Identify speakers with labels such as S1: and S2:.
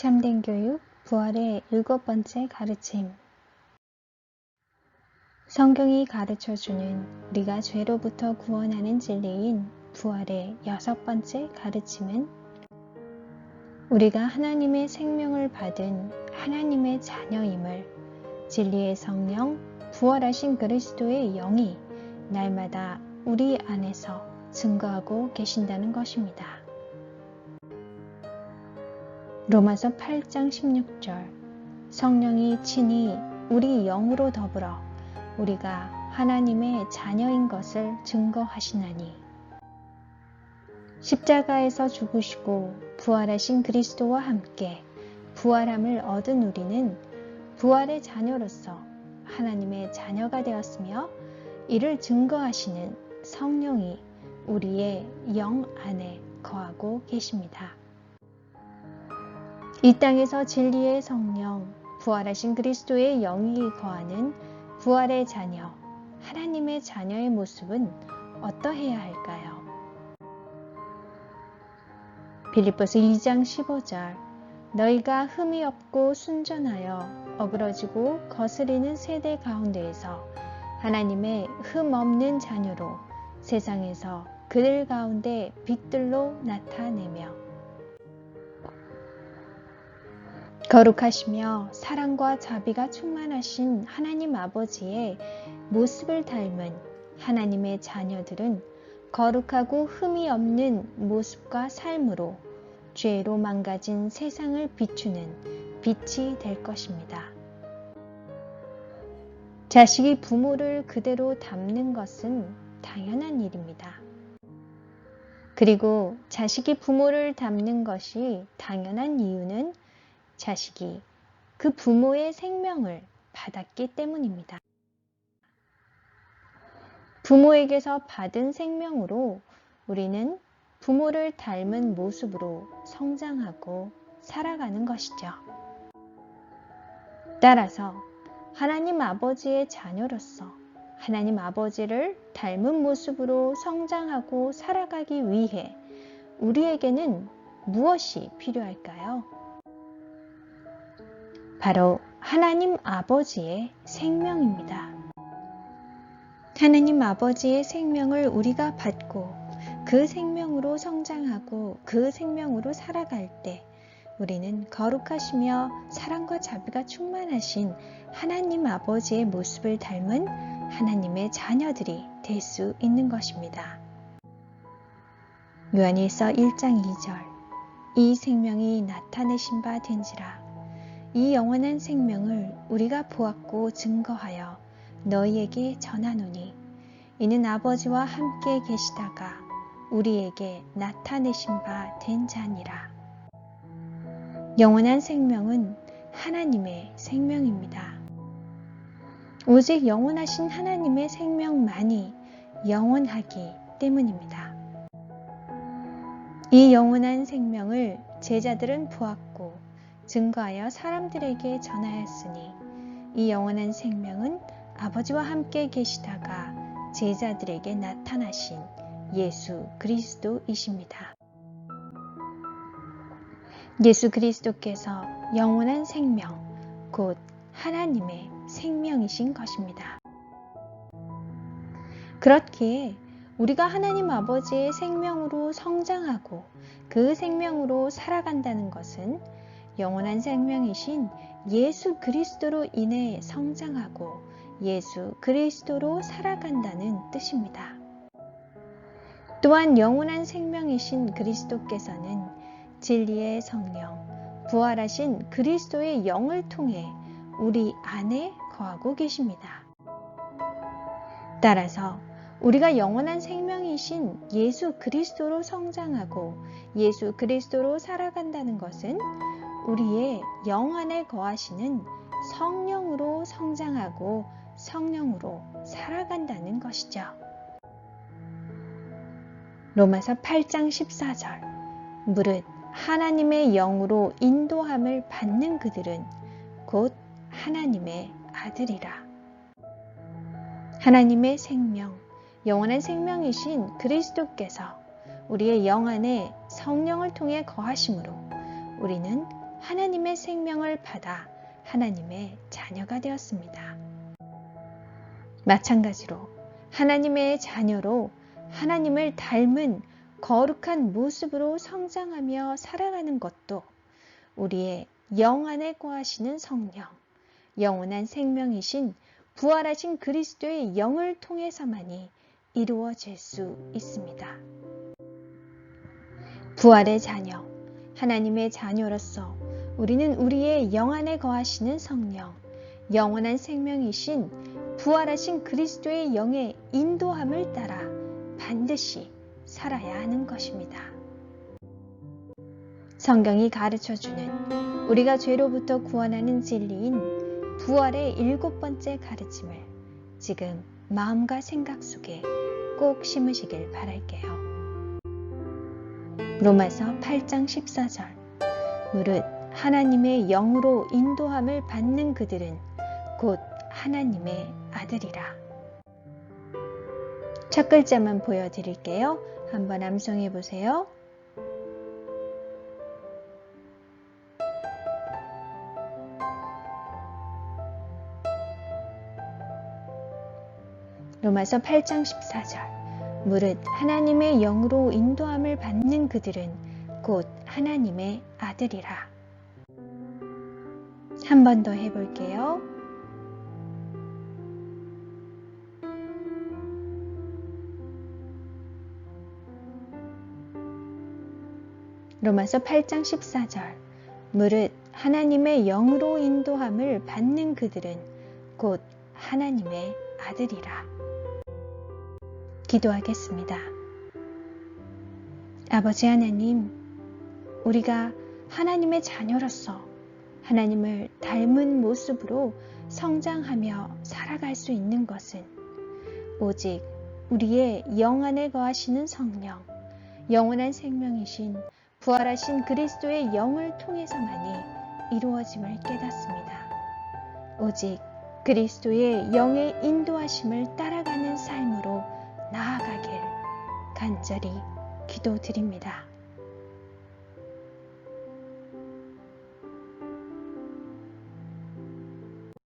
S1: 참된 교육, 부활의 7번째 가르침. 성경이 가르쳐주는 우리가 죄로부터 구원하는 진리인 부활의 6번째 가르침은 우리가 하나님의 생명을 받은 하나님의 자녀임을 진리의 성령, 부활하신 그리스도의 영이 날마다 우리 안에서 증거하고 계신다는 것입니다. 로마서 8장 16절 성령이 친히 우리 영으로 더불어 우리가 하나님의 자녀인 것을 증거하시나니 십자가에서 죽으시고 부활하신 그리스도와 함께 부활함을 얻은 우리는 부활의 자녀로서 하나님의 자녀가 되었으며 이를 증거하시는 성령이 우리의 영 안에 거하고 계십니다. 이 땅에서 진리의 성령, 부활하신 그리스도의 영이 거하는 부활의 자녀, 하나님의 자녀의 모습은 어떠해야 할까요? 빌립보서 2장 15절 너희가 흠이 없고 순전하여 어그러지고 거스리는 세대 가운데에서 하나님의 흠 없는 자녀로 세상에서 그들 가운데 빛들로 나타내며 거룩하시며 사랑과 자비가 충만하신 하나님 아버지의 모습을 닮은 하나님의 자녀들은 거룩하고 흠이 없는 모습과 삶으로 죄로 망가진 세상을 비추는 빛이 될 것입니다. 자식이 부모를 그대로 닮는 것은 당연한 일입니다. 그리고 자식이 부모를 닮는 것이 당연한 이유는 자식이 그 부모의 생명을 받았기 때문입니다. 부모에게서 받은 생명으로 우리는 부모를 닮은 모습으로 성장하고 살아가는 것이죠. 따라서 하나님 아버지의 자녀로서 하나님 아버지를 닮은 모습으로 성장하고 살아가기 위해 우리에게는 무엇이 필요할까요? 바로 하나님 아버지의 생명입니다. 하나님 아버지의 생명을 우리가 받고 그 생명으로 성장하고 그 생명으로 살아갈 때 우리는 거룩하시며 사랑과 자비가 충만하신 하나님 아버지의 모습을 닮은 하나님의 자녀들이 될 수 있는 것입니다. 요한일서 1장 2절 이 생명이 나타내신 바 된지라 이 영원한 생명을 우리가 보았고 증거하여 너희에게 전하노니 이는 아버지와 함께 계시다가 우리에게 나타내신 바 된 자니라. 영원한 생명은 하나님의 생명입니다. 오직 영원하신 하나님의 생명만이 영원하기 때문입니다. 이 영원한 생명을 제자들은 보았고 증거하여 사람들에게 전하였으니 이 영원한 생명은 아버지와 함께 계시다가 제자들에게 나타나신 예수 그리스도이십니다. 예수 그리스도께서 영원한 생명, 곧 하나님의 생명이신 것입니다. 그렇기에 우리가 하나님 아버지의 생명으로 성장하고 그 생명으로 살아간다는 것은 영원한 생명이신 예수 그리스도로 인해 성장하고 예수 그리스도로 살아간다는 뜻입니다. 또한 영원한 생명이신 그리스도께서는 진리의 성령, 부활하신 그리스도의 영을 통해 우리 안에 거하고 계십니다. 따라서 우리가 영원한 생명이신 예수 그리스도로 성장하고 예수 그리스도로 살아간다는 것은 우리의 영 안에 거하시는 성령으로 성장하고 성령으로 살아간다는 것이죠. 로마서 8장 14절 무릇 하나님의 영으로 인도함을 받는 그들은 곧 하나님의 아들이라. 하나님의 생명, 영원한 생명이신 그리스도께서 우리의 영 안에 성령을 통해 거하심으로 우리는 하나님의 생명을 받아 하나님의 자녀가 되었습니다. 마찬가지로 하나님의 자녀로 하나님을 닮은 거룩한 모습으로 성장하며 살아가는 것도 우리의 영 안에 거하시는 성령, 영원한 생명이신 부활하신 그리스도의 영을 통해서만이 이루어질 수 있습니다. 부활의 자녀, 하나님의 자녀로서 우리는 우리의 영 안에 거하시는 성령, 영원한 생명이신 부활하신 그리스도의 영의 인도함을 따라 반드시 살아야 하는 것입니다. 성경이 가르쳐주는 우리가 죄로부터 구원하는 진리인 부활의 7번째 가르침을 지금 마음과 생각 속에 꼭 심으시길 바랄게요. 로마서 8장 14절 무릇 하나님의 영으로 인도함을 받는 그들은 곧 하나님의 아들이라. 첫 글자만 보여드릴게요. 한번 암송해 보세요. 로마서 8장 14절 무릇 하나님의 영으로 인도함을 받는 그들은 곧 하나님의 아들이라. 한 번 더 해볼게요. 로마서 8장 14절 무릇 하나님의 영으로 인도함을 받는 그들은 곧 하나님의 아들이라. 기도하겠습니다. 아버지 하나님, 우리가 하나님의 자녀로서 하나님을 닮은 모습으로 성장하며 살아갈 수 있는 것은 오직 우리의 영 안에 거하시는 성령, 영원한 생명이신 부활하신 그리스도의 영을 통해서만이 이루어짐을 깨닫습니다. 오직 그리스도의 영의 인도하심을 따라가는 삶으로 나아가길 간절히 기도드립니다.